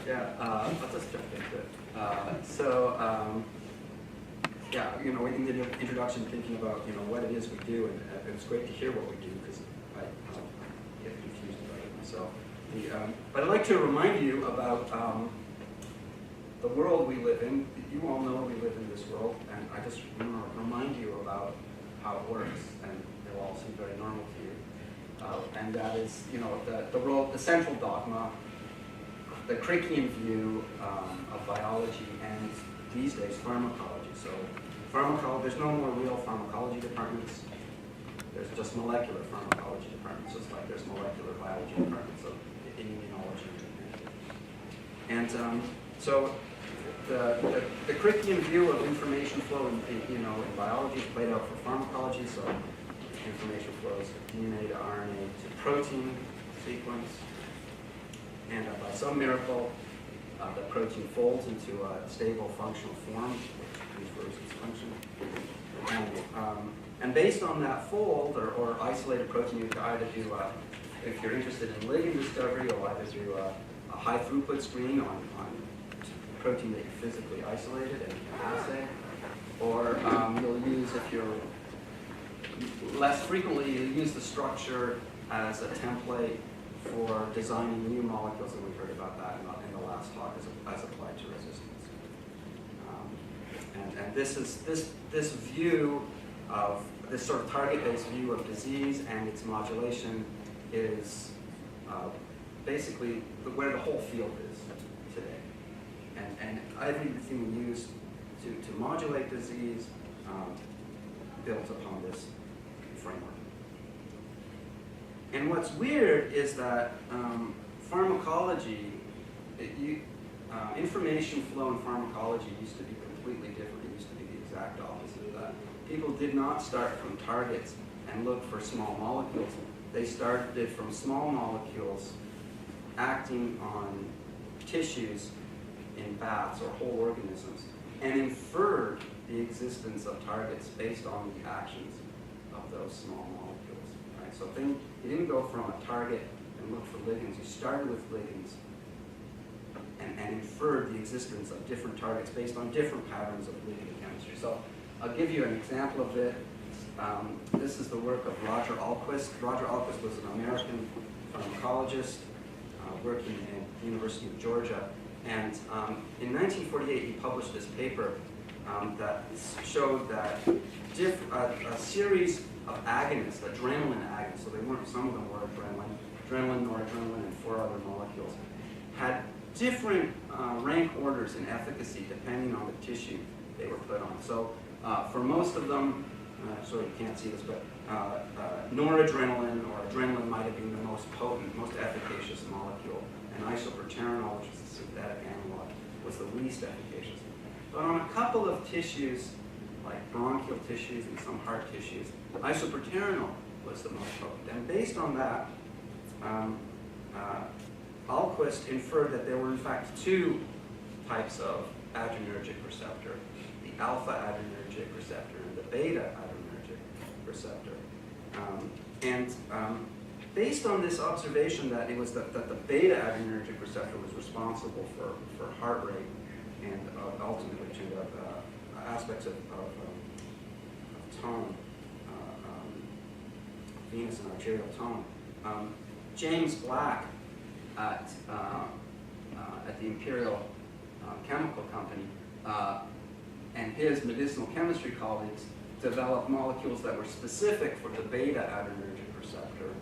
Yeah, I'll just jump into it. Yeah, you know, in the introduction, thinking about, you know, what it is we do, and it's great to hear what we do, because I get confused about it myself. But I'd like to remind you about the world we live in. You all know we live in this world, and I just want to remind you about how it works, and it'll all seem very normal to you. And that is, you know, the central dogma, the Crickian view of biology, and these days pharmacology. So pharmacology, there's no more real pharmacology departments. There's just molecular pharmacology departments, just like there's molecular biology departments of immunology. And so the Crickian view of information flow in biology is played out for pharmacology. So information flows DNA to RNA to protein sequence, and by some miracle, the protein folds into a stable functional form, which confers its function. And based on that fold or isolated protein, you can either do, if you're interested in ligand discovery, you'll either do a high throughput screen on protein that you physically isolated and can assay, or you'll use, if you're less frequently, you use the structure as a template for designing new molecules, and we heard about that in the last talk as applied to resistance. And this view of this sort of target-based view of disease and its modulation is basically where the whole field is today. And everything we use to modulate disease builds upon this framework. And what's weird is that pharmacology, information flow in pharmacology used to be completely different. It used to be the exact opposite of that. People did not start from targets and look for small molecules. They started from small molecules acting on tissues in bats or whole organisms, and inferred the existence of targets based on the actions of those small molecules. Right? So you didn't go from a target and look for ligands. You started with ligands and inferred the existence of different targets based on different patterns of ligand chemistry. So I'll give you an example of it. This is the work of Roger Ahlquist. Roger Ahlquist was an American pharmacologist working at the University of Georgia. And in 1948, he published this paper that showed that a series of agonists, adrenaline agonists, so some of them were adrenaline, noradrenaline, and 4 other molecules, had different rank orders in efficacy depending on the tissue they were put on. So for most of them, sorry you can't see this, but noradrenaline or adrenaline might have been the most potent, most efficacious molecule, and isoproterenol, which is a synthetic analog, was the least efficacious. But on a couple of tissues, like bronchial tissues and some heart tissues, isoproterenol was the most potent. And based on that, Ahlquist inferred that there were in fact 2 types of adrenergic receptor, the alpha adrenergic receptor and the beta adrenergic receptor. Based on this observation that it was that the beta adrenergic receptor was responsible for heart rate and ultimately turned out aspects of tone, venous and arterial tone. James Black at the Imperial Chemical Company and his medicinal chemistry colleagues developed molecules that were specific for the beta adrenergic receptor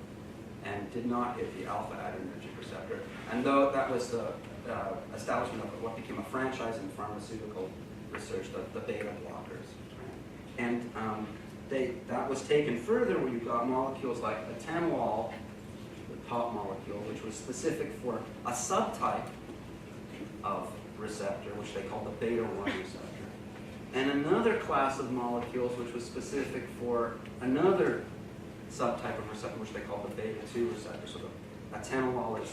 and did not hit the alpha adrenergic receptor. And though that was the establishment of what became a franchise in pharmaceutical research, the beta blockers. Right? And that was taken further where you got molecules like atenolol, the top molecule, which was specific for a subtype of receptor, which they called the beta-1 receptor. And another class of molecules which was specific for another subtype of receptor, which they call the beta-2 receptor. So the atenolol is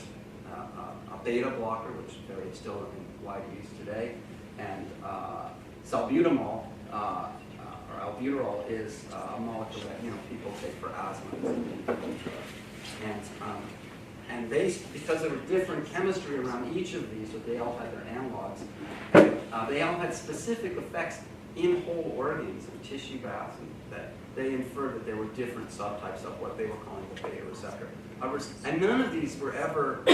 a beta blocker, which is still in wide use today, and salbutamol or albuterol is a molecule that people take for asthma. And And because there were different chemistry around each of these, but they all had their analogs, they all had specific effects in whole organs and tissue baths, and that they inferred that there were different subtypes of what they were calling the beta receptor. And none of these were ever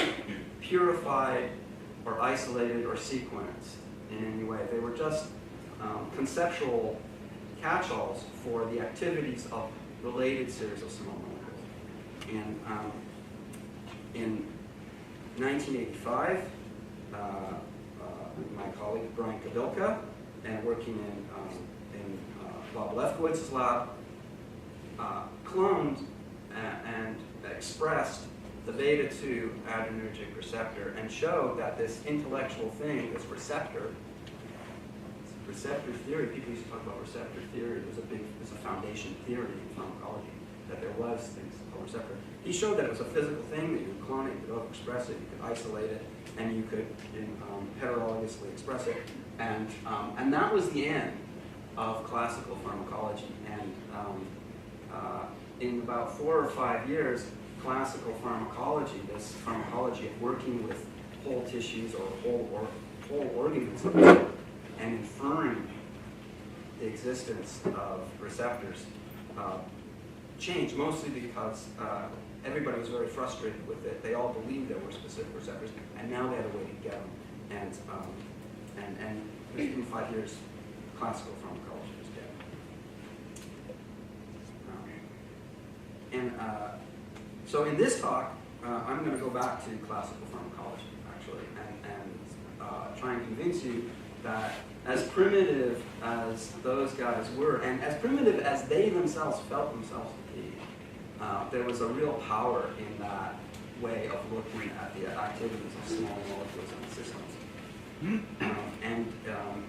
purified or isolated or sequenced in any way. They were just conceptual catch-alls for the activities of related series of small molecules. And in 1985, my colleague Brian Kabilka, and working in Bob Lefkowitz's lab, cloned and expressed the beta-2 adrenergic receptor and showed that this intellectual thing, this receptor theory, people used to talk about receptor theory. It was a foundation theory in pharmacology, that there was things called receptor. He showed that it was a physical thing, that you could clone it, you could overexpress it, you could isolate it, and you could heterologously express it. And that was the end of classical pharmacology. And in about 4 or 5 years, classical pharmacology, this pharmacology of working with whole tissues or whole organisms and inferring the existence of receptors, changed, mostly because everybody was very frustrated with it. They all believed there were specific receptors, and now they had a way to get them. And within 5 years, classical pharmacology was dead. So in this talk, I'm going to go back to classical pharmacology, actually, and try and convince you that as primitive as those guys were, and as primitive as they themselves felt themselves to be, there was a real power in that way of looking at the activities of small molecules and systems.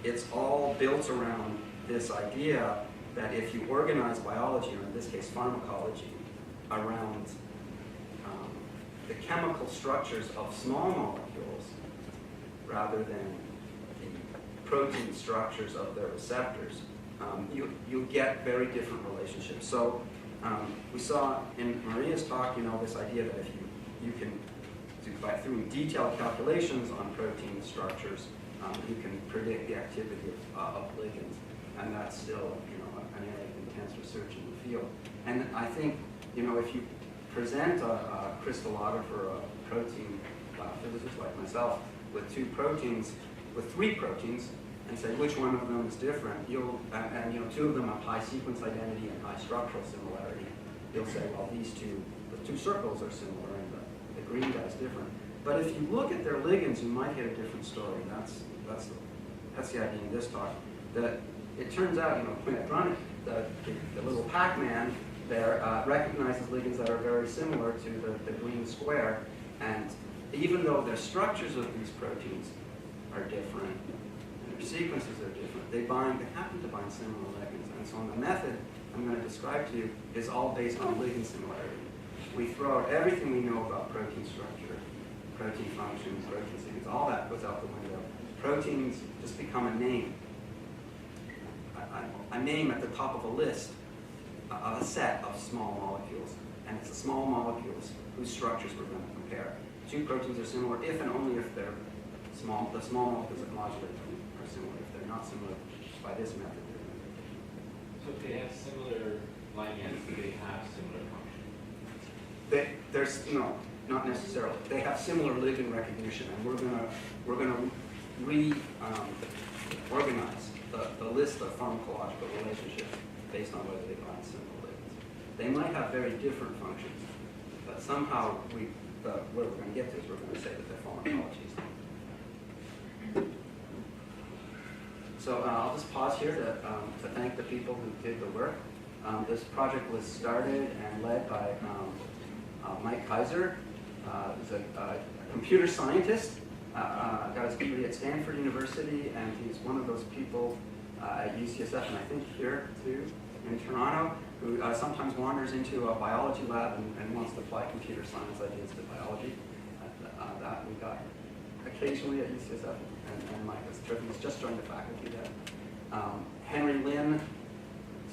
It's all built around this idea that if you organize biology, or in this case pharmacology, around the chemical structures of small molecules rather than the protein structures of their receptors, you get very different relationships. So we saw in Maria's talk, this idea that if you can, by doing detailed calculations on protein structures, you can predict the activity of ligands, and that's still an area of intense research in the field. And I think if you present a crystallographer, a protein physicist like myself, with 3 proteins, and say which one of them is different, and 2 of them have high sequence identity and high structural similarity, you'll say, well, the 2 circles are similar and the green guy is different. But if you look at their ligands, you might get a different story. That's the idea in this talk. That it turns out, the little Pac-Man there recognizes ligands that are very similar to the green square, and even though the structures of these proteins are different, and their sequences are different, they happen to bind similar ligands. And so the method I'm going to describe to you is all based on ligand similarity. We throw out everything we know about protein structure, protein functions, protein sequence, all that goes out the window. Proteins just become a name. A name at the top of a list, a set of small molecules. And it's the small molecules whose structures we're going to compare. 2 proteins are similar if and only if they're small. The small molecules that modulate them are similar. If they're not similar by this method, so if they have similar ligands, do they have similar function? No, not necessarily. They have similar ligand recognition, and we're gonna reorganize the list of pharmacological relationships based on whether they bind similar ligands. They might have very different functions, but somehow where we're going to get to is we're going to say that their pharmacology is the same. So I'll just pause here to thank the people who did the work. This project was started and led by Mike Kaiser, who's a computer scientist, got his degree at Stanford University, and he's one of those people at UCSF, and I think here too, in Toronto, who sometimes wanders into a biology lab and wants to apply computer science ideas to biology. That we got occasionally at UCSF, and Mike is terrific. He's just joined the faculty there. Henry Lin,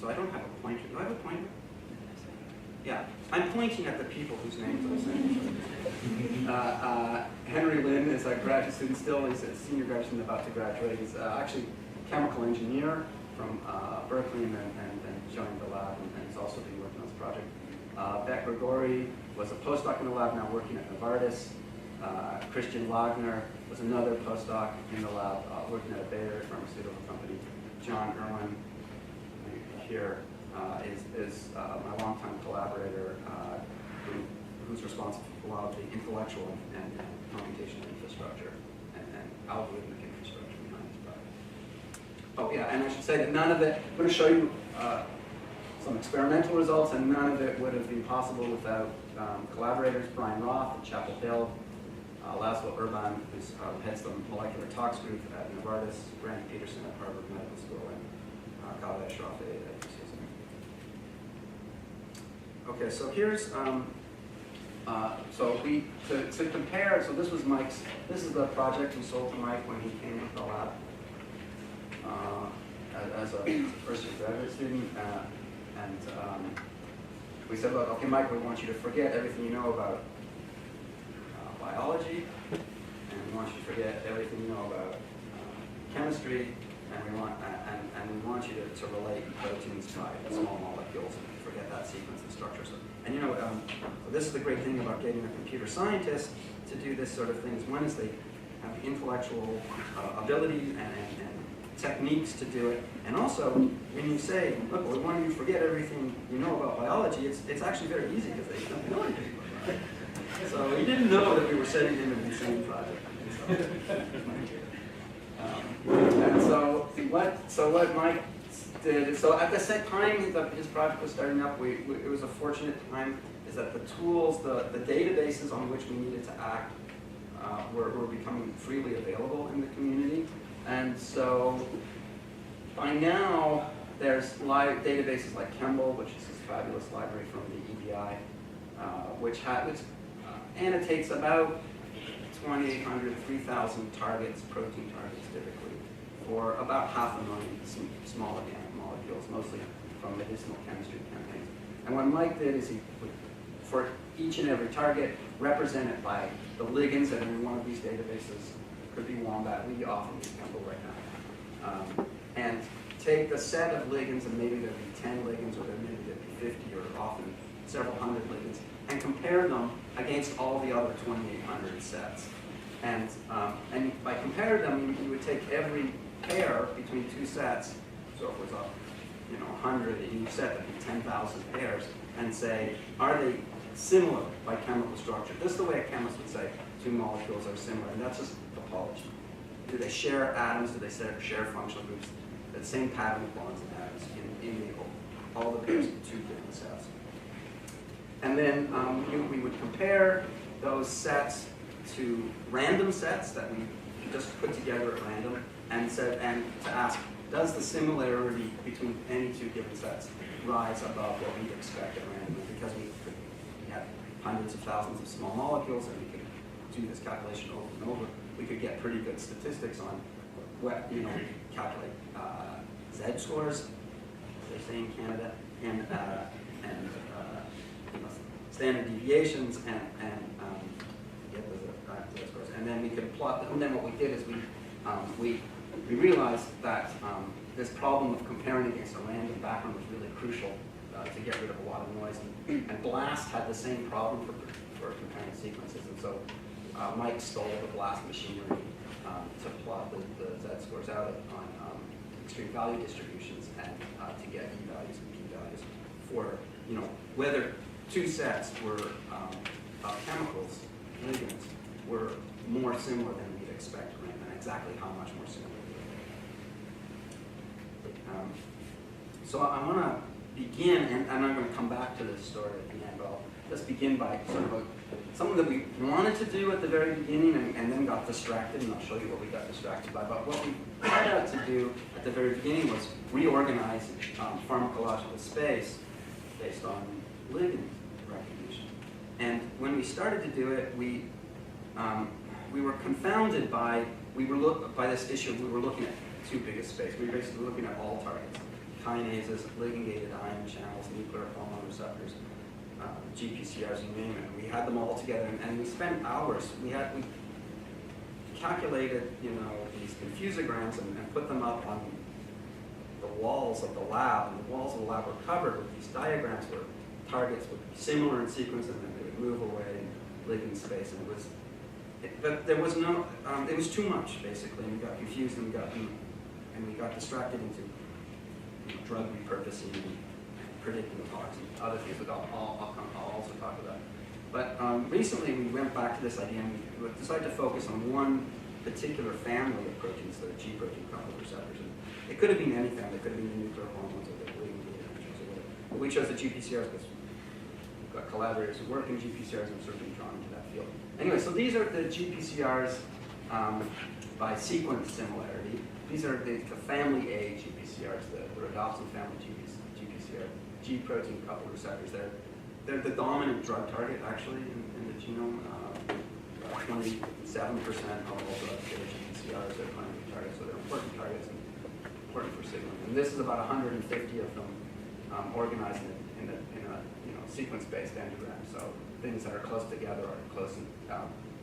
so I don't have a pointer. Do I have a pointer? Yeah, I'm pointing at the people whose names I'm saying. Henry Lin is a graduate student still. He's a senior graduate student about to graduate. He's actually a chemical engineer from Berkeley and joined the lab, and he's also been working on this project. Beck Grigori was a postdoc in the lab, now working at Novartis. Christian Wagner was another postdoc in the lab, working at a Bayer pharmaceutical company. John Irwin here is my longtime collaborator, who's responsible for a lot of the intellectual and computational infrastructure and algorithmic infrastructure behind this project. Oh yeah, and I should say that none of it, I'm going to show you some experimental results, and none of it would have been possible without collaborators, Brian Roth at Chapel Hill, Laszlo Urban, who heads the molecular tox group at Novartis, Brent Peterson at Harvard Medical School, and Khaled Ashrafi at UCSF. Okay, so here's, to compare, so this was Mike's, this is the project we sold to Mike when he came to the lab as a first-year graduate student. We said, look, okay, Mike, we want you to forget everything you know about biology, and we want you to forget everything you know about chemistry, and we want you to relate proteins by small molecules and forget that sequence and structure. And you know, so this is the great thing about getting a computer scientist to do this sort of thing, is one is they have the intellectual ability and techniques to do it, and also when you say, look, we want you to forget everything you know about biology, it's actually very easy because they don't know anything about it. So we didn't know that we were setting him in the same project. And so what Mike did, so at the same time that his project was starting up, it was a fortunate time, is that the tools, the databases on which we needed to act were becoming freely available in the community. And so by now, there's databases like Chembl, which is this fabulous library from the EBI, which annotates about 2,800, 3,000 targets, protein targets typically, for about 500,000 small organic molecules, mostly from medicinal chemistry campaigns. And what Mike did is he would, for each and every target, represent it by the ligands that are in one of these databases. Could be Wombat, we often use Chembl right now. And take the set of ligands, and maybe there'd be 10 ligands, or maybe there'd be 50, or often several hundred ligands, and compare them against all the other 2,800 sets. And by comparing them, you would take every pair between two sets, so if it was 100 in each set, that'd be 10,000 pairs, and say, are they similar by chemical structure? This is the way a chemist would say two molecules are similar, and that's just topology. Do they share atoms? Do they share functional groups? The same pattern of bonds and atoms in all the pairs of two different sets. And then we would compare those sets to random sets that we just put together at random, and to ask, does the similarity between any two given sets rise above what we'd expect at random? Because we had hundreds of thousands of small molecules, and we could do this calculation over and over, we could get pretty good statistics on what, we calculate Z-scores, they say in Canada, and standard deviations, and get those Z-scores. And then we could plot them. And then what we did is we realized that this problem of comparing against a random background was really crucial to get rid of a lot of noise. And BLAST had the same problem for comparing sequences. And so Mike stole the BLAST machinery to plot the Z-scores out on extreme value distributions and to get E-values and P-values for whether two sets were of chemicals, ligands, were more similar than we'd expect, and exactly how much more similar. So I want to begin, and I'm going to come back to this story at the end, but I'll just begin by sort of something that we wanted to do at the very beginning and then got distracted, and I'll show you what we got distracted by. But what we set out to do at the very beginning was reorganize pharmacological space based on ligand recognition. And when we started to do it, we were confounded by this issue. We were looking at too big a space. We were basically looking at all targets: kinases, ligand-gated ion channels, nuclear hormone receptors. GPCRs, you name it. We had them all together, and we spent hours. We calculated, these confusograms and put them up on the walls of the lab, and the walls of the lab were covered with these diagrams where targets would be similar in sequence, and then they would move away in ligand space, and but there was no, it was too much basically, and we got confused, and we got distracted into drug repurposing and predicting tox and other things that I'll also talk about. But recently we went back to this idea, and we decided to focus on one particular family of proteins, the G protein coupled receptors. And it could have been anything. They could have been the nuclear hormones or the ligand-based or whatever. But we chose the GPCRs because we've got collaborators who work in GPCRs, and we've sort of been drawn into that field. Anyway, so these are the GPCRs by sequence similarity. These are the family A GPCRs, the rhodopsin family GPCR, G protein coupled receptors. They're the dominant drug target actually in the genome. 27% of all drugs get GPCRs. They're primary targets, so they're important targets and important for signaling. And this is about 150 of them organized in a sequence-based endogram. So things that are close together are close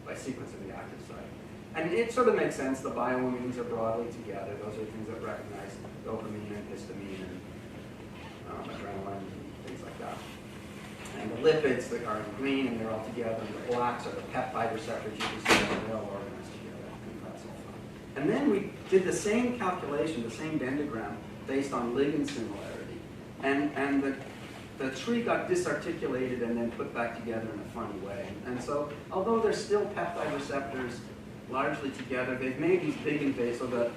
by sequence in the active site. And it sort of makes sense. The bioamines are broadly together. Those are things that recognize dopamine and histamine and adrenaline and things like that. And the lipids that are in green, and they're all together. And the blacks are the peptide receptor GPCRs, and they're all organized together. And that's all fun. And then we did the same calculation, the same dendrogram, based on ligand similarity. And the tree got disarticulated and then put back together in a funny way. And so, although they're still peptide receptors largely together, they've made these big invades. So the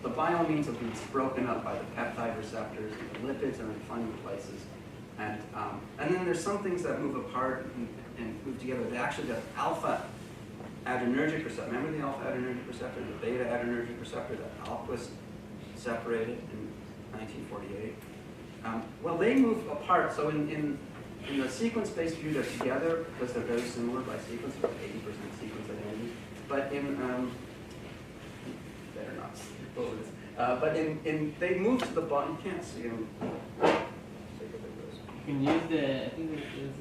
bioamines have been broken up by the peptide receptors, and the lipids are in funny places. And then there's some things that move apart and move together. They actually, the alpha adrenergic receptor, remember the alpha adrenergic receptor, the beta adrenergic receptor that Alquist separated in 1948? Well, they move apart. So in the sequence-based view, they're together because they're very similar by sequence, about 80% sequence identity. But they're not. But they move to the bottom. You can't see them. You can use I think there's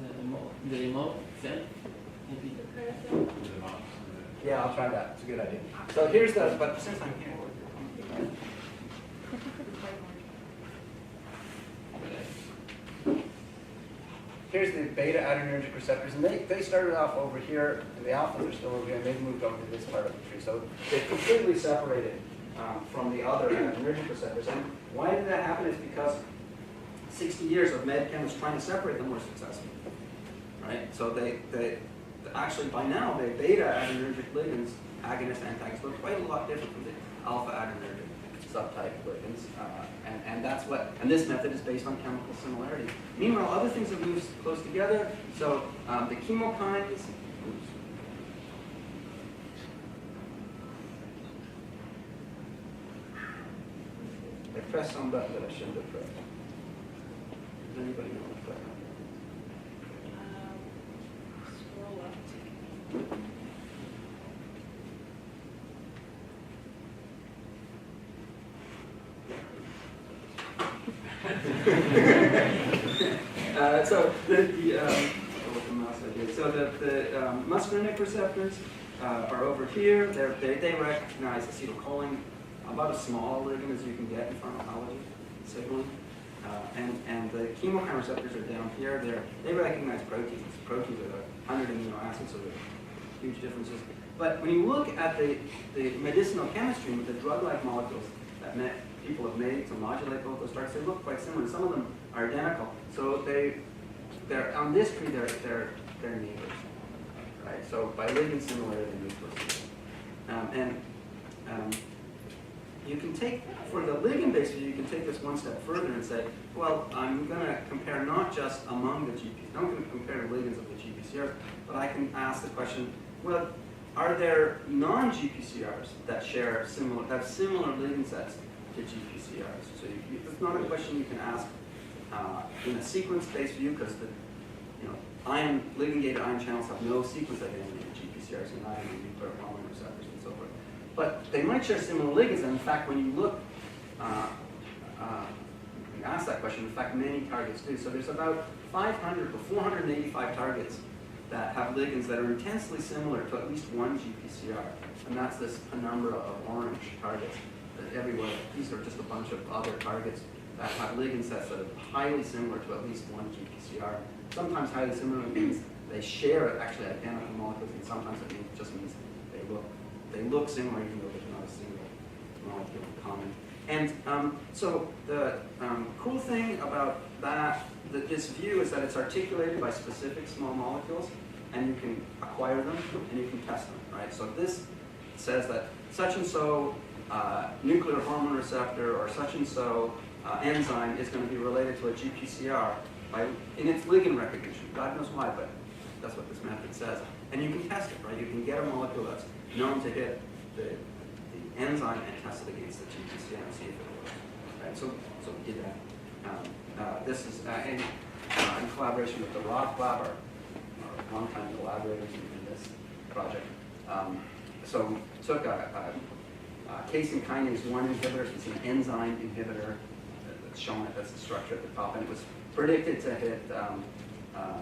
the remote itself. Maybe. Yeah, I'll try that. It's a good idea. So here's but since I'm here. Here's the beta adrenergic receptors, and they started off over here, and the alphas are still over here, and they've moved over to this part of the tree. So they've completely separated from the other adrenergic receptors. And why did that happen? Is because 60 years of med chemists trying to separate them were successful, right? So they actually by now the beta adrenergic ligands, agonists, antagonists, look quite a lot different from the alpha adrenergic subtype ligands, and that's what. And this method is based on chemical similarity. Meanwhile, other things have moved close together. So the chemokines. Oops. I pressed some button that I shouldn't have pressed. Does anybody know what button? Scroll up. So the muscarinic receptors are over here. They recognize acetylcholine, about as small a ligand as you can get in pharmacology signaling. And the chemokine receptors are down here. They recognize proteins. Proteins are the 100 amino acids, so there are huge differences. But when you look at the medicinal chemistry with the drug-like molecules that people have made to modulate both those targets, they look quite similar. Some of them are identical. So they're on this tree. They're neighbors, right? So by ligand similarity, they move close together. You can take, for the ligand-based view, you can take this one step further and say, well, I'm going to compare not just among the GPCRs, I'm going to compare the ligands of the GPCRs, but I can ask the question, well, are there non-GPCRs that have similar ligand sets to GPCRs? So it's not a question you can ask in a sequence-based view, because the ligand-gated ion channels have no sequence identity in GPCRs, and not in nuclear hormone receptors and so forth. But they might share similar ligands, and in fact, when you look, ask that question. In fact, many targets do. So there's about 500 or 485 targets that have ligands that are intensely similar to at least one GPCR. And that's this penumbra of orange targets that everywhere. These are just a bunch of other targets that have ligand sets that are highly similar to at least one GPCR. Sometimes highly similar means they share actually identical molecules, and sometimes it just means they look similar even though there's not a single molecule in common. And so the cool thing about this view is that it's articulated by specific small molecules, and you can acquire them and you can test them, right? So this says that such and so nuclear hormone receptor or such and so enzyme is going to be related to a GPCR in its ligand recognition. God knows why, but that's what this method says. And you can test it, right? You can get a molecule that's known to hit the enzyme and test it against the GPCR and see if it works. Right? So we did that. This is in collaboration with the Roth Lab, our longtime collaborators in this project. So took a casein kinase 1 inhibitor, so it's an enzyme inhibitor that's shown that's the structure at the top, and it was predicted to hit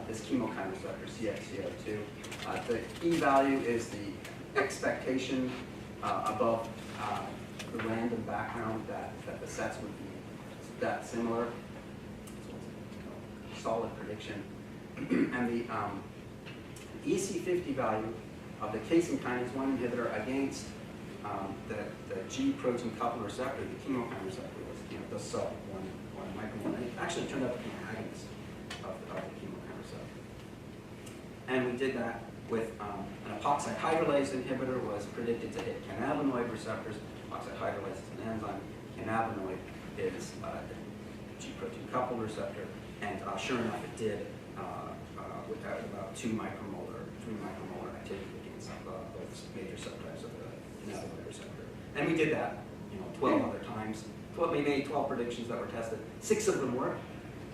this chemokine receptor, CXCR2. The p-value is the expectation above the random background that the sets would be that similar. So it's a solid prediction. And the EC50 value of the casein kinase 1 inhibitor against the G protein coupled receptor, the chemokine receptor, was the sub 1 micromolar. It actually turned out to be an agonist of the chemokine receptor. And we did that with an epoxide hydrolase inhibitor was predicted to hit cannabinoid receptors. Epoxide hydrolase is an enzyme. Cannabinoid is a G protein coupled receptor. And sure enough, it did with about 2 micromolar, 3 micromolar activity against both major subtypes of the cannabinoid receptor. And we did that 12 other times. We made 12 predictions that were tested. 6 of them worked,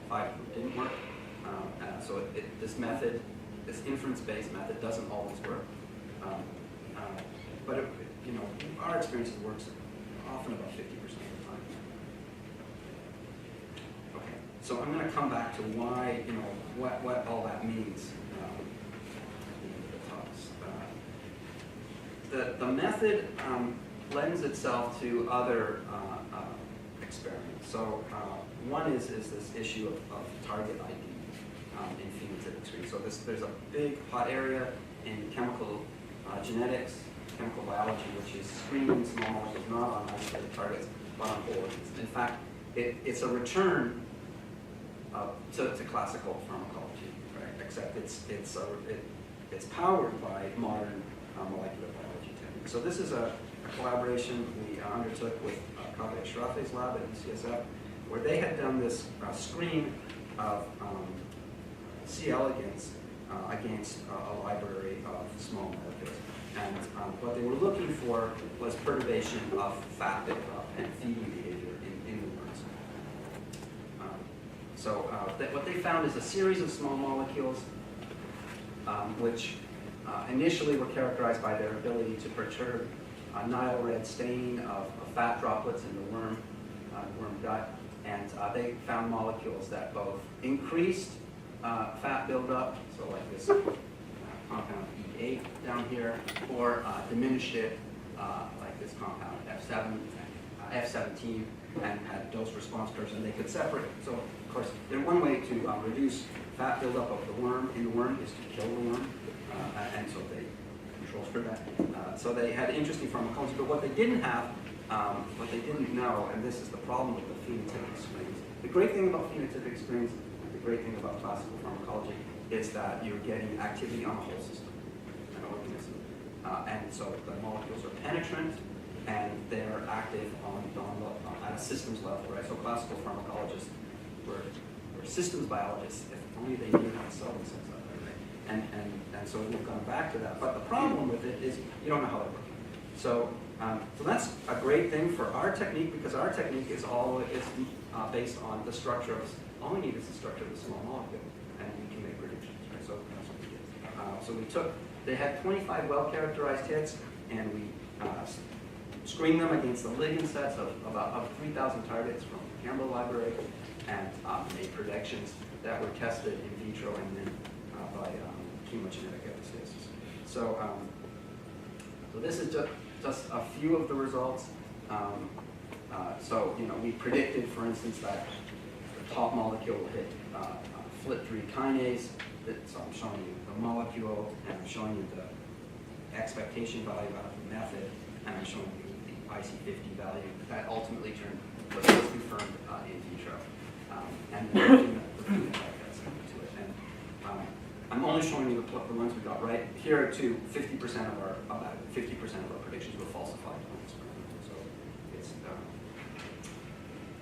5 of them didn't work. So this method, this inference-based method, doesn't always work. But our experience works often about 50% of the time. Okay, so I'm going to come back to why, what all that means. The method lends itself to other experiments. So one is this issue of target ID in phenotypic screening. So there's a big hot area in chemical genetics, chemical biology, which is screening small molecules not on isolated targets, but on organs. In fact, it's a return to classical pharmacology, right? Except it's powered by modern molecular biology techniques. So this is a collaboration we undertook with Kaveh Ashraf's lab at UCSF, where they had done this screen of C. elegans against a library of small molecules. And what they were looking for was perturbation of fat buildup and feeding behavior in the worms. What they found is a series of small molecules which initially were characterized by their ability to perturb Nile red staining of fat droplets in the worm gut, and they found molecules that both increased fat buildup, so like this compound E8 down here, or diminished it like this compound F17, and had dose response curves, and they could separate. So of course, one way to reduce fat buildup of the worm in the worm is to kill the worm, and so they controls for that. So they had interesting pharmacology, but what they didn't have, what they didn't know, and this is the problem with the phenotypic screens. The great thing about phenotypic screens, the great thing about classical pharmacology, is that you're getting activity on a whole system, an organism. And so the molecules are penetrant, and they're active at a systems level, right? So classical pharmacologists were systems biologists, if only they knew how to solve themselves that way, right? And so we've gone back to that. But the problem with it is you don't know how they're working. So that's a great thing for our technique, because our technique is based on the structure of, all we need is the structure of the small molecule, and we can make predictions, right? So that's what we did. So we took, they had 25 well-characterized hits, and we screened them against the ligand sets of 3,000 targets from the Campbell library, and made predictions that were tested in vitro and then by chemogenetic epistasis. So, so this is just a few of the results. So, we predicted, for instance, that the top molecule will hit FLT3 kinase. So I'm showing you the molecule, and I'm showing you the expectation value out of the method, and I'm showing you the IC50 value that ultimately was confirmed in vitro. And then the phenotype that's into it. And I'm only showing you the ones we got right. Here are 50% of about 50% of our predictions were falsified on this experiment. So it's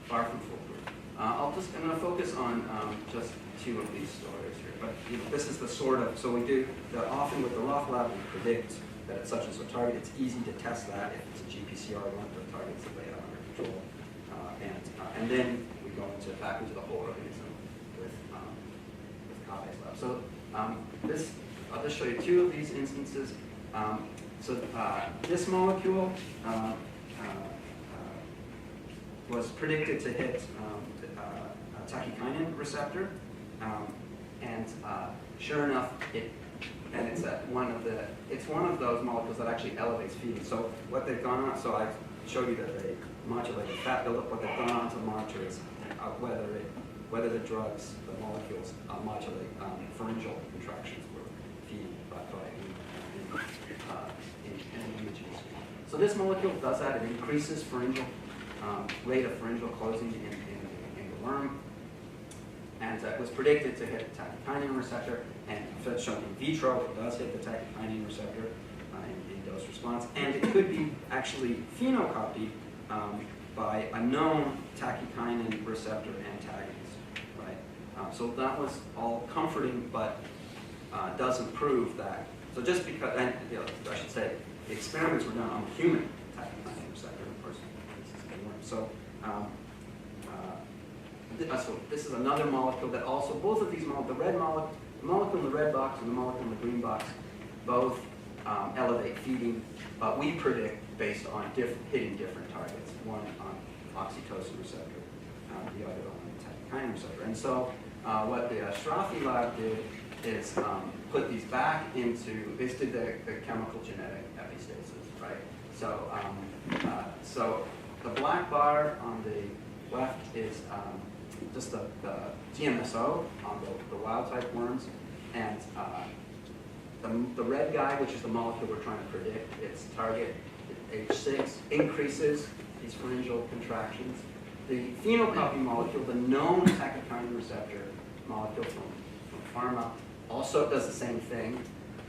far from foolproof. I'm going to focus on just two of these stories here. But this is the sort of, so we do, often with the Roth lab, we predict that it's such and so target. It's easy to test that if it's a GPCR, one of the targets that they have under control. And then we go back into the whole organism with Kabe's lab. So I'll just show you two of these instances. This molecule was predicted to hit a tachykinin receptor, and sure enough, it's one of those molecules that actually elevates feeding. So what they've gone on, so I showed you that they modulate fat buildup. What they've gone on to monitor is whether the drugs, the molecules, modulate pharyngeal contractions for feeding in imaging. So this molecule does that. It increases rate of pharyngeal closing in the worm, and it was predicted to hit the tachykinin receptor, and it's shown in vitro it does hit the tachykinin receptor in dose response, and it could be actually phenocopied by a known tachykinin receptor antagonist, right? So that was all comforting, but doesn't prove that. So just because, and I should say, the experiments were done on a human tachykinin receptor, of course. So, so this is another molecule that also, both of these molecules, the molecule in the red box and the molecule in the green box, both elevate feeding, but we predict based on hitting different targets, one on oxytocin receptor, the other on the tachykinin receptor. And so what the Straffi lab did is put these back into, they did the chemical genetic epistasis, right? So, so the black bar on the left is just the GMSO on the wild type worms, and the red guy, which is the molecule we're trying to predict, its target, H6, increases these pharyngeal contractions. The phenocopy molecule, the known tachykinin receptor molecule from pharma, also does the same thing,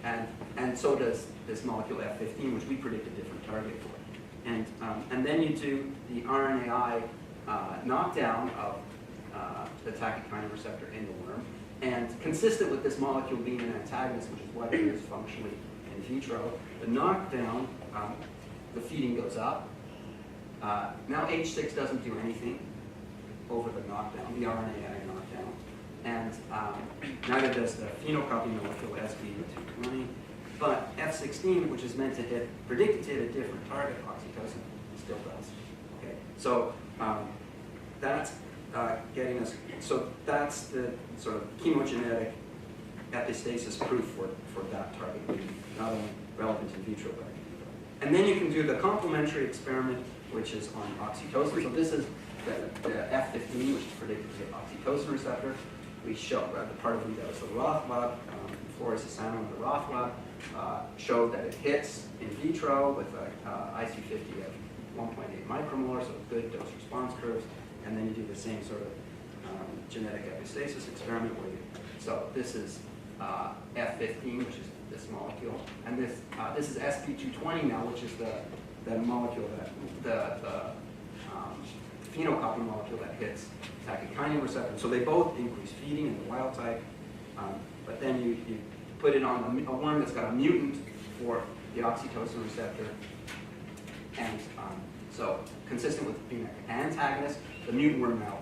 and so does this molecule F15, which we predict a different target for. And then you do the RNAi knockdown of the tachykinin receptor in the worm, and consistent with this molecule being an antagonist, which is what it is functionally in vitro, the knockdown, the feeding goes up. Now H6 doesn't do anything over the knockdown, the RNAi knockdown, and neither does the phenocopy molecule SB220, but F16, which is meant to predicted to hit a different target, oxytocin, still does. Okay, so that's getting us, so that's the sort of chemogenetic epistasis proof for that target being not only relevant in vitro, but in vivo. And then you can do the complementary experiment, which is on oxytocin. So this is the F15, which is predicted to hit oxytocin receptor. We show the part of that was the Roth lab, Flores Asano and the Roth lab showed that it hits in vitro with IC50 of 1.8 micromolar, so good dose response curves. And then you do the same sort of genetic epistasis experiment where so this is F15, which is this molecule, and this is SP220 now, which is the molecule that the phenocopy molecule that hits tachykinin receptor. So they both increase feeding in the wild type, but then you put it on a worm that's got a mutant for the oxytocin receptor, and so consistent with being an antagonist, the mutant worm now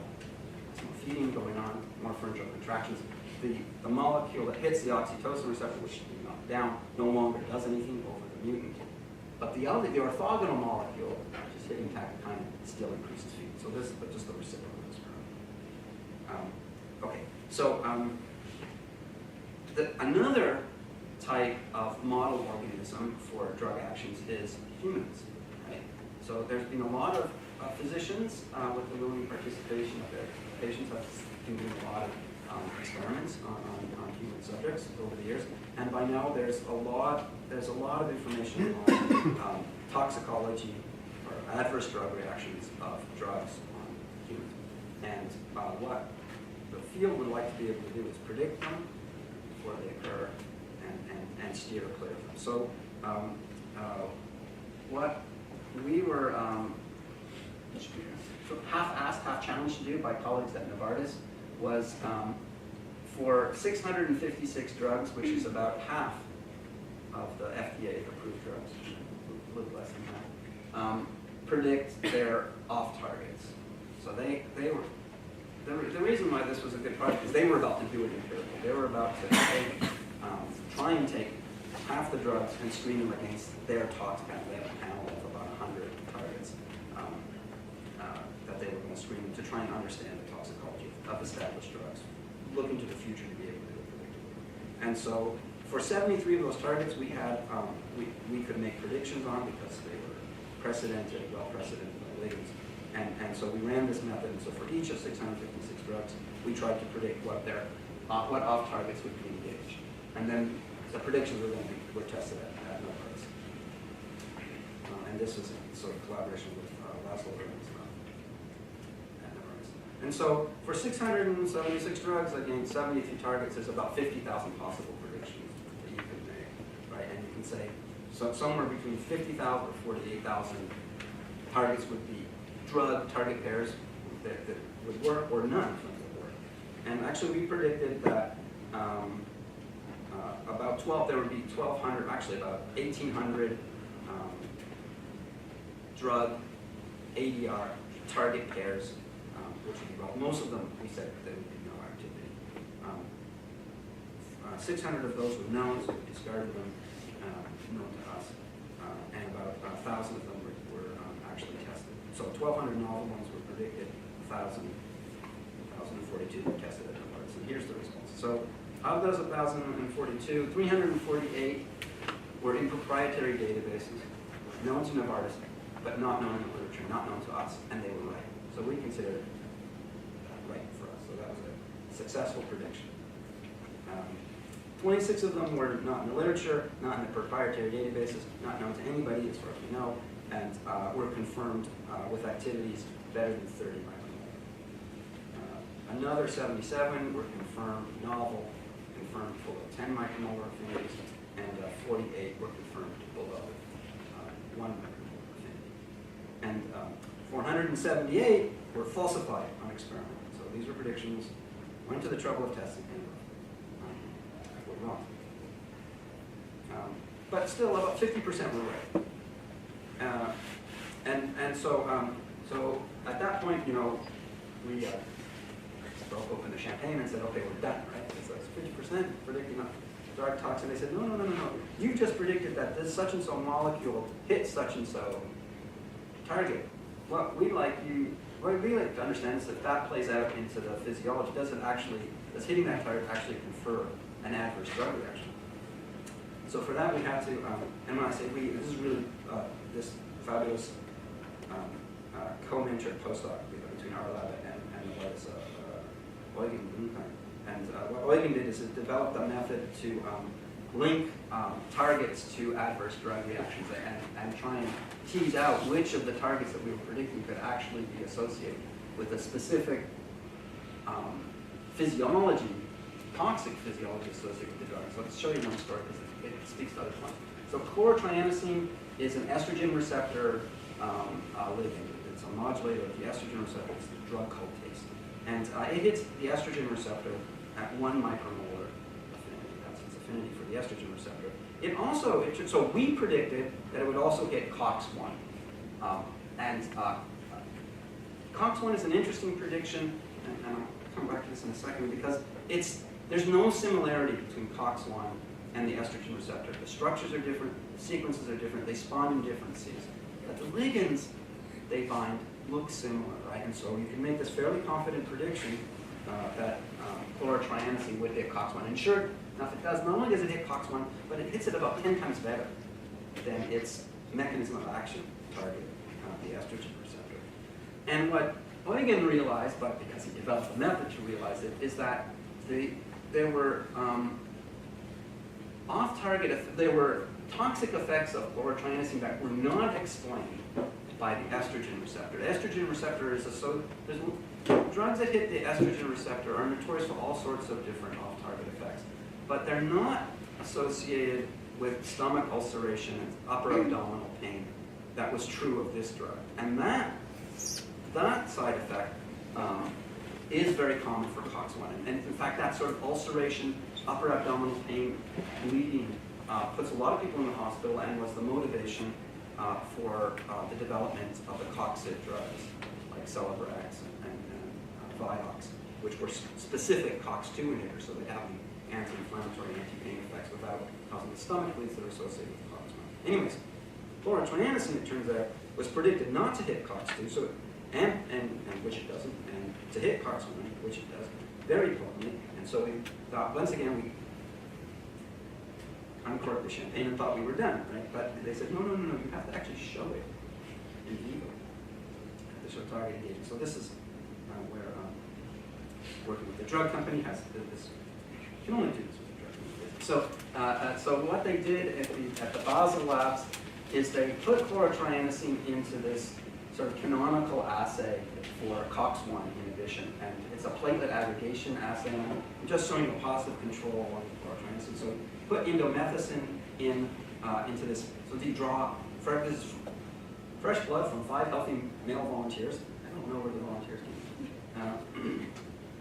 has more feeding going on, more pharyngeal contractions. The molecule that hits the oxytocin receptor, which you knock down, no longer does anything over the mutant. But the orthogonal molecule, which is hitting tachykinin, still increases feeding. So this is just the reciprocal experiment. Okay, so another type of model organism for drug actions is humans, right? So there's been a lot of physicians with the willing participation of their patients have been doing a lot of experiments on human subjects over the years, and by now there's a lot of information on toxicology or adverse drug reactions of drugs on humans. And what the field would like to be able to do is predict them before they occur and steer clear of them. So what we were half asked, half challenged to do by colleagues at Novartis was for 656 drugs, which is about half of the FDA-approved drugs, a little less than half, predict their off-targets. So they were, the reason why this was a good project is they were about to do it empirically. They were about to try and take half the drugs and screen them against their tox panel. They had a panel of about 100 targets that they were going to screen to try and understand the toxicology of established drugs, looking to the future to be able to do it predictably. And so for 73 of those targets, we had we could make predictions on because they were precedented, well precedented by ligands. And so we ran this method, and so for each of 656 drugs, we tried to predict what their what off targets would be engaged. And then the predictions were tested at Novartis. And this was in sort of collaboration with Laszlo at Novartis. And so for 676 drugs against 73 targets, there's about 50,000 possible predictions that you can make, right? And you can say somewhere between 50,000 or 48,000 targets would be drug target pairs that would work, or none of them would work. And actually, we predicted that there would be 1,200, actually about 1,800 drug ADR target pairs, which would be well, most of them we said there would be no activity. 600 of those were known, so we discarded them, known to us, and about 1,000 of them were actually tested. So 1,200 novel ones were predicted, 1,042 were tested at Novartis, and here's the results. So of those 1,042, 348 were in proprietary databases, known to Novartis, but not known in the literature, not known to us, and they were right. So we considered that right for us. So that was a successful prediction. 26 of them were not in the literature, not in the proprietary databases, not known to anybody as far as we know, and were confirmed with activities better than 30 micromolar. Another 77 were confirmed novel, confirmed below 10 micromolar affinities, and 48 were confirmed below 1 micromolar affinity. And 478 were falsified on experiment. So these were predictions, went to the trouble of testing, and were wrong. But still, about 50% were right. And so at that point, you know, we broke open the champagne and said, okay, we're done, right? So it's 50% predicting a drug toxin. They said, no. You just predicted that this such and so molecule hits such and so target. What we'd like to understand is that plays out into the physiology. Does hitting that target actually confer an adverse drug reaction? So for that we have to, and when I say we, this is really this fabulous co-mentored postdoc between our lab and Novartis, Eugen. And what Eugen did is it developed a method to link targets to adverse drug reactions and try and tease out which of the targets that we were predicting could actually be associated with a specific physiology, toxic physiology associated with the drug. So let's show you one story because it speaks to other points. So chlorotrianosine is an estrogen receptor ligand. It's a modulator of the estrogen receptor. It's the drug cultase. And it hits the estrogen receptor at 1 micromolar affinity. That's its affinity for the estrogen receptor. So we predicted that it would also hit COX-1. COX-1 is an interesting prediction, and I'll come back to this in a second, because there's no similarity between COX-1 and the estrogen receptor. The structures are different, the sequences are different, they spawn in different seeds. But the ligands they bind look similar, right? And so you can make this fairly confident prediction chlorotrianosine would hit COX-1. And sure enough, it does. Not only does it hit COX-1, but it hits it about 10 times better than its mechanism of action target, the estrogen receptor. And what Ligand realized, but because he developed a method to realize it, is that there were there were toxic effects of chlorotrianosine that were not explained by the estrogen receptor. The estrogen receptor is drugs that hit the estrogen receptor are notorious for all sorts of different off-target effects, but they're not associated with stomach ulceration and upper abdominal pain. That was true of this drug. And that side effect is very common for COX-1. And in fact, that sort of ulceration, upper abdominal pain, bleeding, puts a lot of people in the hospital and was the motivation for the development of the COX-2 drugs, like Celebrex and Vioxx, which were specific COX-2 inhibitors, so they have the anti-inflammatory, anti-pain effects without causing the stomach bleeds that are associated with COX-1. Anyways, chlorotrianosine, it turns out, was predicted not to hit COX-2, so and which it doesn't, and to hit COX-1, which it does, very potently. And so we thought, once again, we uncorked the champagne and thought we were done, right? But they said, no, you have to actually show it in vivo to show target engagement. So this is where working with the drug company has this. You can only do this with the drug company. So what they did at the Basel labs is they put chlorotrianosine into this sort of canonical assay for COX-1 inhibition, and it's a platelet aggregation assay. And I'm just showing you a positive control on chlorotrianosine. So put indomethacin into this. So you draw this is fresh blood from 5 healthy male volunteers. I don't know where the volunteers came from,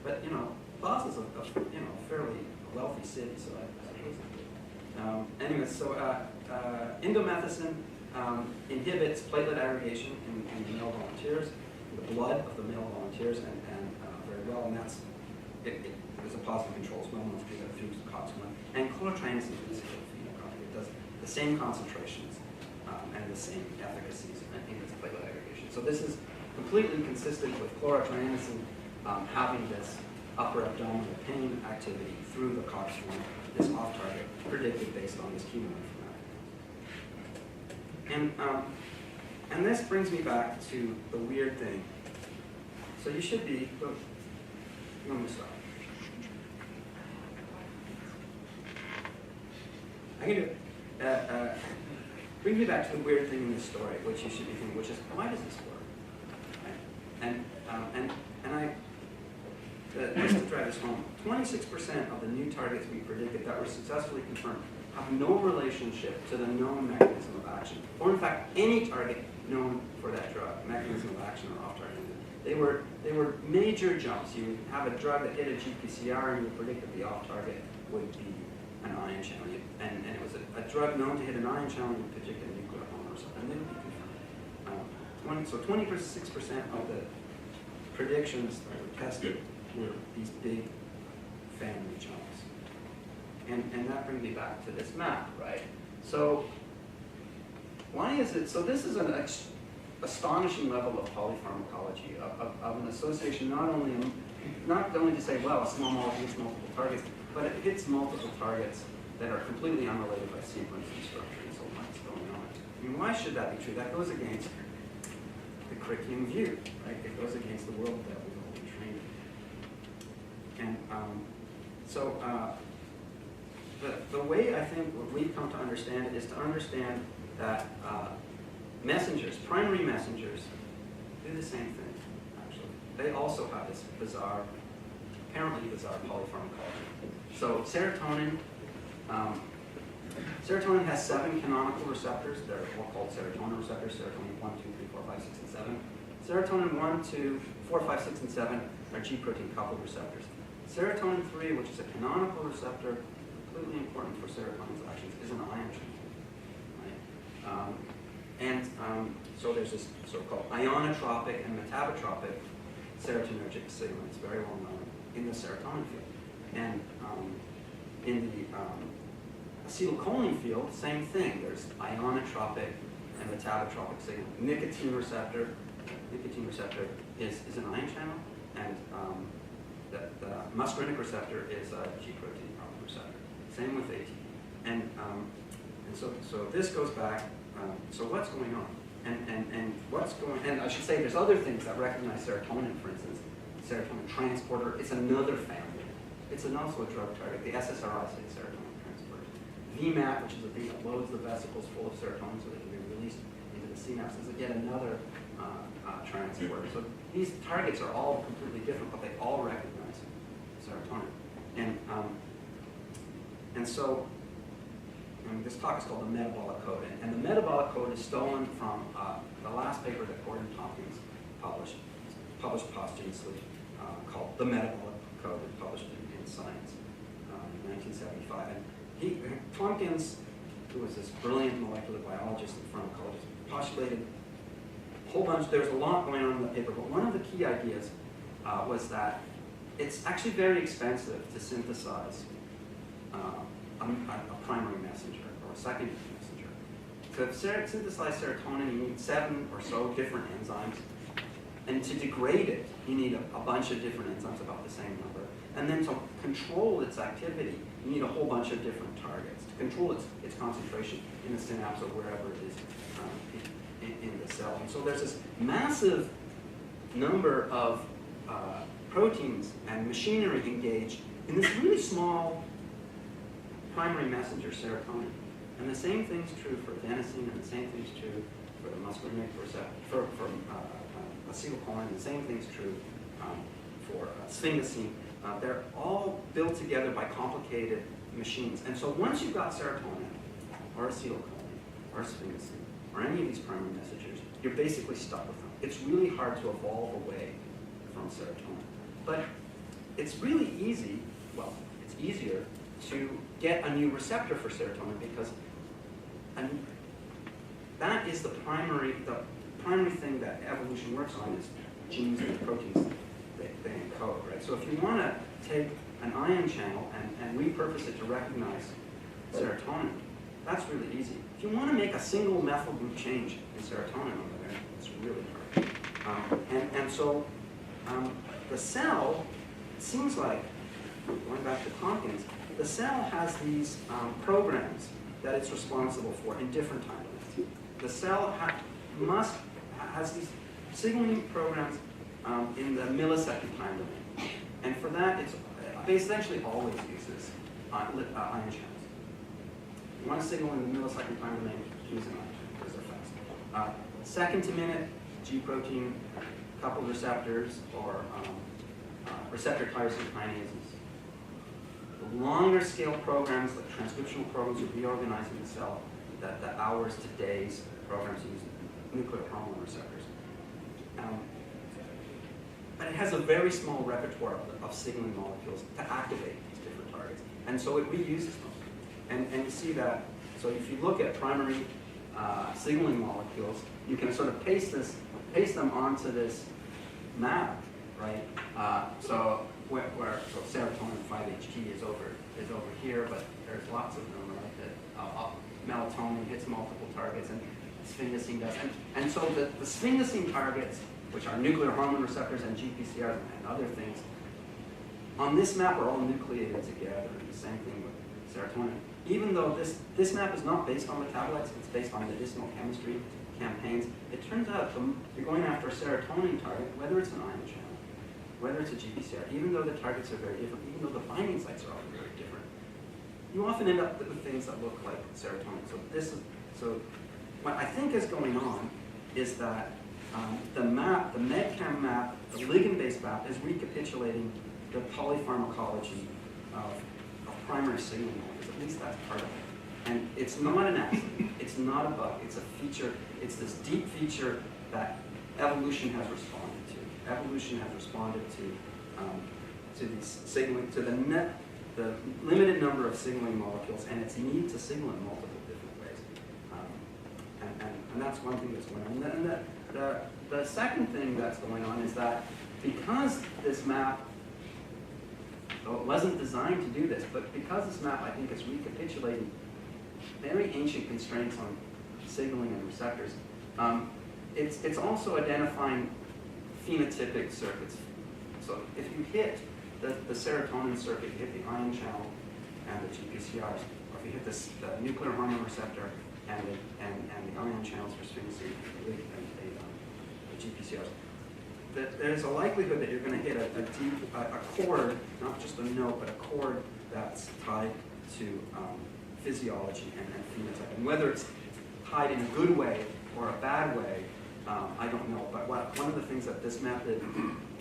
but Basel's a fairly wealthy city, so I suppose. Anyway, so indomethacin inhibits platelet aggregation in the male volunteers, the blood of the male volunteers, and very well, and there's a positive control. It's well known to do that through COX-1. And chlorotrianosine is a phenotype. It does the same concentrations and the same efficacies in its platelet aggregation. So this is completely consistent with chlorotrianosine having this upper abdominal pain activity through the COX-1, this off-target, predicted based on this chemoinformatics. And this brings me back to the weird thing. So you should be, let me stop. I can do it. Brings me back to the weird thing in this story, which you should be thinking, which is, why does this work? Right? Just to drive this home, 26% of the new targets we predicted that were successfully confirmed have no relationship to the known mechanism of action, or in fact, any target known for that drug, mechanism of action or off-target. They were major jumps. You would have a drug that hit a GPCR, and you would predict that the off-target would be an ion channel. And it was a drug known to hit an ion channel, you would predict a nuclear hormone or something, and they would be confirmed. So 26% of the predictions that were tested were these big family jumps. And that brings me back to this map, right? So why is it, so this is an astonishing level of polypharmacology, of an association not only to say, well, a small molecule hits multiple targets, but it hits multiple targets that are completely unrelated by sequence and structure and so what's going on. I mean, why should that be true? That goes against the Crickian view, right? It goes against the world that we've all been trained in. And the way I think what we've come to understand it is to understand that messengers, primary messengers, do the same thing, actually. They also have this bizarre, apparently bizarre polypharmacology. So serotonin, serotonin has 7 canonical receptors. They're all called serotonin receptors, serotonin 1, 2, 3, 4, 5, 6, and 7. Serotonin 1, 2, 4, 5, 6, and 7 are G protein coupled receptors. Serotonin 3, which is a canonical receptor, completely important for serotonin's actions, is an ion channel. Right? So there's this so-called ionotropic and metabotropic serotonergic signaling. It's very well known in the serotonin field. And in the acetylcholine field, same thing. There's ionotropic and metabotropic signaling. Nicotine receptor is an ion channel, and the muscarinic receptor is a G protein hormone receptor. Same with ATP. And so this goes back, so what's going on? And I should say there's other things that recognize serotonin, for instance. Serotonin transporter, it's another family. It's also a drug target, the SSRIs, serotonin transporters. VMAT, which is the thing that loads the vesicles full of serotonin so they can be released into the synapse, is again another transporter. So these targets are all completely different, but they all recognize serotonin. And so this talk is called the metabolic code. And the metabolic code is stolen from the last paper that Gordon Tompkins published posthumously, called The Metabolic Code, published in Science in 1975. And Tompkins, who was this brilliant molecular biologist and pharmacologist, postulated a whole bunch. There's a lot going on in the paper, but one of the key ideas was that it's actually very expensive to synthesize a primary messenger or a secondary messenger. To synthesize serotonin, you need 7 or so different enzymes. And to degrade it, you need a bunch of different enzymes, about the same number. And then to control its activity, you need a whole bunch of different targets. To control its concentration in the synapse or wherever it is in the cell. And so there's this massive number of proteins and machinery engaged in this really small primary messenger, serotonin. And the same thing's true for adenosine, and the same thing's true for the muscarinic receptor, for acetylcholine, and the same thing's true for sphingosine. They're all built together by complicated machines. And so once you've got serotonin, or acetylcholine, or sphingosine, or any of these primary messengers, you're basically stuck with them. It's really hard to evolve away from serotonin. But it's really easy, well, it's easier to get a new receptor for serotonin because that is the primary thing that evolution works on is genes and proteins they encode, right? So if you want to take an ion channel and repurpose it to recognize serotonin, that's really easy. If you want to make a single methyl group change in serotonin, on the other hand, it's really hard. So the cell, it seems like, going back to Tompkins, the cell has these programs that it's responsible for in different time domains. The cell has these signaling programs in the millisecond time domain. And for that, it essentially always uses ion channels. You want to signal in the millisecond time domain, use an ion channel because they're fast. Second to minute, G protein, coupled receptors, or receptor tyrosine kinases. The longer scale programs, like transcriptional programs, are reorganizing the cell. The hours to days programs use nuclear hormone receptors. But it has a very small repertoire of signaling molecules to activate these different targets. And so it reuses them. And you see that, so if you look at primary signaling molecules, you can sort of paste them onto this map, right? So serotonin 5-HT is over here, but there's lots of them, right? Melatonin hits multiple targets, and sphingosine does. And so the sphingosine targets, which are nuclear hormone receptors and GPCR and other things, on this map are all nucleated together. And the same thing with serotonin. Even though this map is not based on metabolites, it's based on medicinal chemistry campaigns, it turns out you're going after a serotonin target, whether it's an ion channel, whether it's a GPCR, even though the targets are very different, even though the binding sites are often very different, you often end up with things that look like serotonin. So what I think is going on is that the MedChem map, the ligand-based map, is recapitulating the polypharmacology of primary signaling molecules. At least that's part of it. And it's not an accident. It's not a bug. It's a feature. It's this deep feature that evolution has responded to. Evolution has responded to these signaling, to the limited number of signaling molecules and its need to signal in multiple different ways. And that's one thing that's going on. And the second thing that's going on is that because this map, though it wasn't designed to do this, but because this map, I think, is recapitulating very ancient constraints on signaling and receptors, it's also identifying phenotypic circuits. So if you hit the serotonin circuit, you hit the ion channel and the GPCRs, or if you hit the nuclear hormone receptor and the ion channels for sphingosine and the GPCRs, there's a likelihood that you're going to hit a chord, not just a note, but a chord that's tied to physiology and phenotype. And whether it's tied in a good way or a bad way, I don't know. But one of the things that this method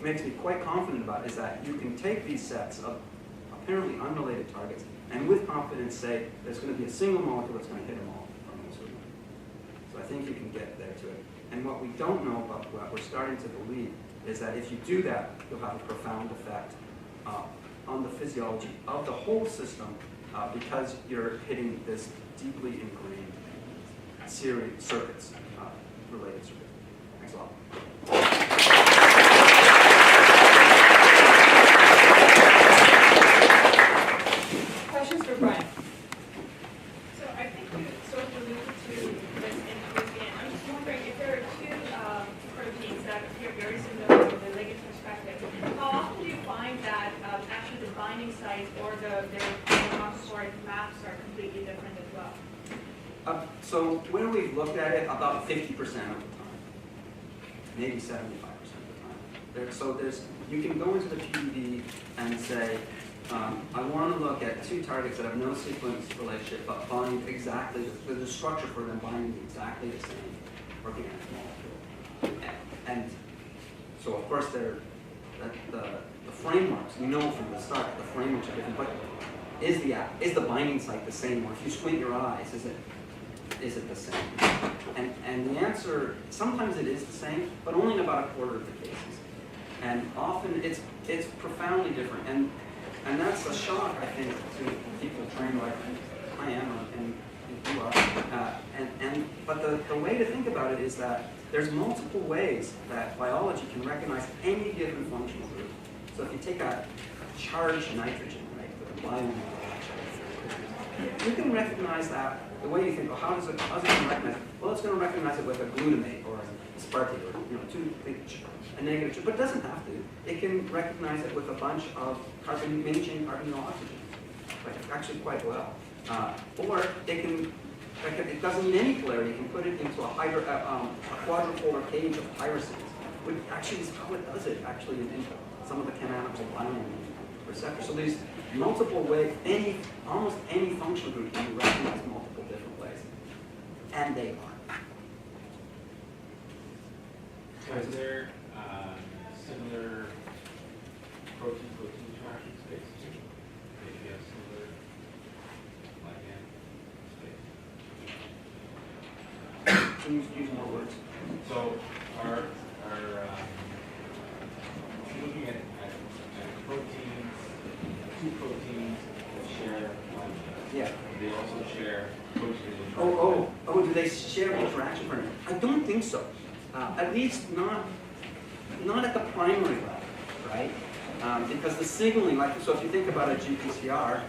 makes me quite confident about is that you can take these sets of apparently unrelated targets and with confidence say there's going to be a single molecule that's going to hit them all from this one. So I think you can get there to it. And what we don't know, but what we're starting to believe, is that if you do that, you'll have a profound effect on the physiology of the whole system because you're hitting this deeply ingrained series circuits, related circuits. Thanks a lot. Questions for Brian? So I think you sort of alluded to this in towards the end. I'm just wondering if there are two proteins that appear very similar from the ligand perspective, how often do you find that actually the binding sites or their sort maps are completely different as well? So when we've looked at it, about 50% of the time, maybe 75% of the time. So you can go into the PDB and say, I want to look at two targets that have no sequence relationship, but bind exactly, the structure for them binding exactly the same organic molecule. And so of course the frameworks, you know from the start, the frameworks are different, but is the binding site the same? Or if you squint your eyes, is it the same? And the answer, sometimes it is the same, but only in about a quarter of the cases. And often it's profoundly different. And that's a shock, I think, to people trained like I am and you are. But the way to think about it is that there's multiple ways that biology can recognize any given functional group. So if you take a charged nitrogen, right, the bioinformatics, you can recognize that the way you think, well, how's it going to recognize it? Well, it's going to recognize it with a glutamate or a aspartate or two a negative, but it doesn't have to. It can recognize it with a bunch of main chain carbonyl oxygens, like actually quite well. Or it doesn't need any polarity. You can put it into a quadrupolar cage of tyrosines, which actually is how it does it actually in some of the canonical binding receptors. So there's multiple ways, almost any functional group can be recognized multiple different ways. And they are. So is there similar protein-protein interaction space too? If you have similar ligand space. Can you use more words? So are looking at proteins, two proteins that share ligand. Yeah. They also share protein interaction. Oh, do they share interaction partner? I don't think so. At least not at the primary level, right? Because the signaling, so if you think about a GPCR,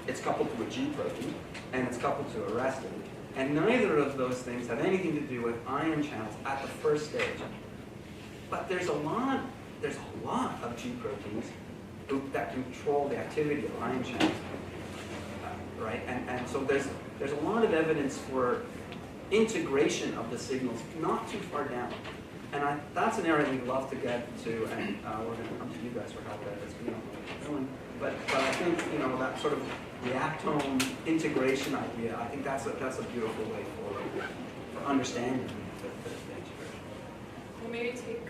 it's coupled to a G protein and it's coupled to arrestin, and neither of those things have anything to do with ion channels at the first stage. But there's a lot of G proteins that control the activity of ion channels, right? And so there's a lot of evidence for integration of the signals not too far down. And that's an area we'd love to get to, and we're going to come to you guys for help with this. We don't know what we're doing. But I think, that sort of reactome integration idea, I think that's a beautiful way forward for understanding the integration. We'll maybe take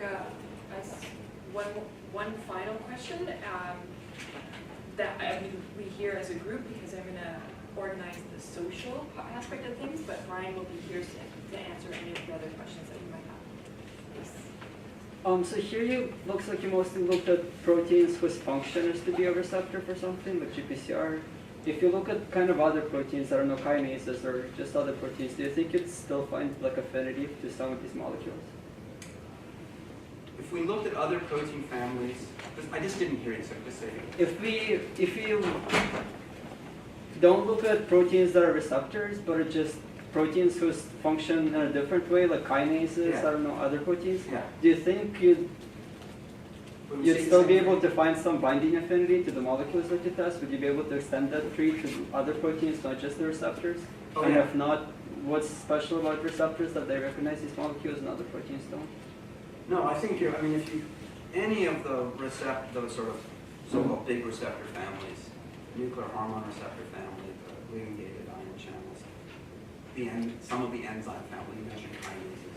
one final question that we hear as a group, because I'm going to organize the social aspect of things, but Brian will be here to answer any of the other questions that you might have. So here looks like you mostly looked at proteins whose function is to be a receptor for something, like GPCR. If you look at kind of other proteins, I don't know, kinases or just other proteins, do you think you'd still find like affinity to some of these molecules? If we looked at other protein families, I just didn't hear you, so just say it. If you don't look at proteins that are receptors, but are just proteins whose function in a different way, like kinases, Yeah. I don't know, other proteins, Yeah. do you think you'd Would we you'd see the still same be able thing? to find some binding affinity to the molecules that you test. Would you be able to extend that tree to other proteins, not just the receptors? Oh, And yeah. if not, what's special about receptors that they recognize these molecules and other proteins don't? No, I think I mean, if you, any of the those sort of so-called big receptor families, nuclear hormone receptor family, the ligand-gated ion channels, some of the enzyme family, you mentioned kinases.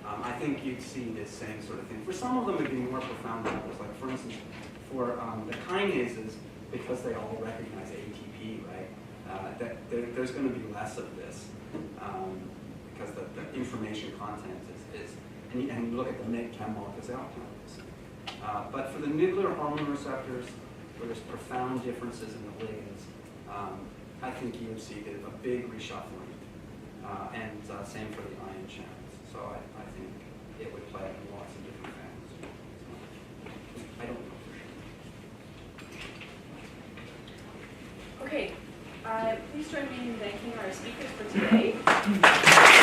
I think you'd see this same sort of thing. For some of them, it'd be more profound than others. Like, for instance, for the kinases, because they all recognize ATP, right, there's going to be less of this because the information content is and you look at the mid chem molecules, they all count this. But for the nuclear hormone receptors, where there's profound differences in the ligands, I think you would see a big reshuffling. And same for the ion channels. So I think it would play out in lots of different families. So, I don't know for sure. Okay, please join me in thanking our speakers for today.